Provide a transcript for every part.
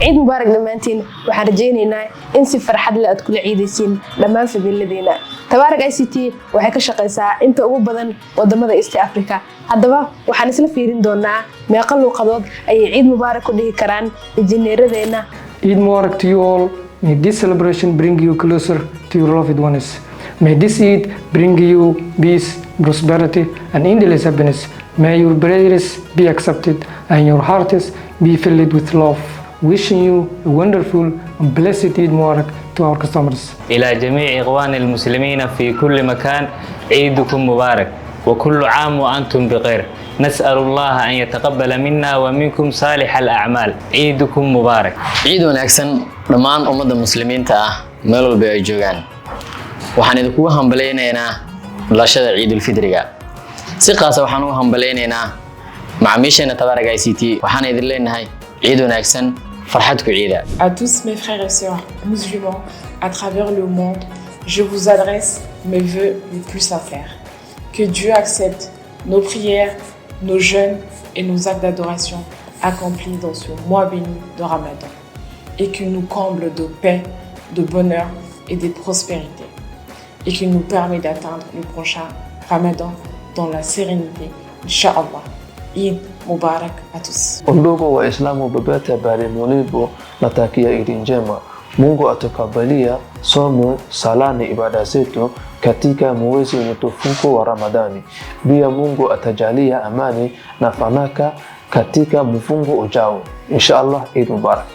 عيد مبارك دمانتين waxaan rajaynaynaa in si farxad leh aad kula ciidaysiin dhammaan fadiladiina Tabarak ICT waxay ka shaqeysaa inta ugu badan wadamada East Africa haddaba waxaan isla fiirin doonaa meeqa luqadood ay ciid mubaarak ku dhigi karaan injineeradeena Eid Mubarak to you all. May this celebration bring you closer to your loved ones. May this Eid bring you peace, prosperity, and endless happiness. May your prayers be accepted and your hearts be filled with love. Wishing you a wonderful and blessed Eid Mubarak to our customers. إلى جميع إخوان المسلمين في كل مكان عيدكم مبارك وكل عام وأنتم بخير. نسأل الله أن يتقبل منا ومنكم صالح الأعمال. عيدكم مبارك. عيد wanaagsan dhammaan ummadda muslimiinta ah meel walba ay joogaan. waxaan idinku hambaleynaynaa bulshada Ciidul Fidriga. si qaas ah waxaan u hambaleynaynaa macaamiisheena Tabarak ICT. waxaan idin leenahay ciid wanaagsan farxad ku ciida. À tous mes frères et sœurs musulmans à travers le monde, je vous adresse mes vœux les plus sincères. Que Dieu accepte nos prières, nos jeûnes et nos actes d'adoration accomplis dans ce mois béni de Ramadan et qu'il nous comble de paix, de bonheur et de prospérité et qu'il nous permet d'atteindre le prochain Ramadan dans la sérénité, Inch'Allah. Eid Mubarak à tous. Ndugu Waislamu popote pale mlipo, natakia Eid njema. Mungu atakabalia somo salani ibada zetu katika mwezi mtukufu wa Ramadhani. Pia Mungu atajalia amani na fanaka katika mfungo ujao. Inshallah Eid Mubarak.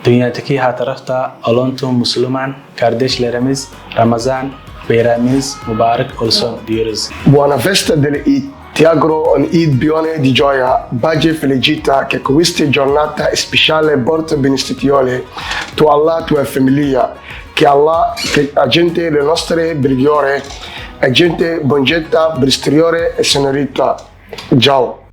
Dunyadaki hatarafta alontum musliman kardeshlerimiz Ramazan Bayraminiz Mubarak also dears. Buona festa delle Eid. Ti auguro un Eid pione di gioia, pace e felicità che questa giornata speciale porta benedizione tu Allah, tua famiglia, che Allah, che la gente le nostre brighiore, la gente bongetta, bristriore e sonorità. Ciao.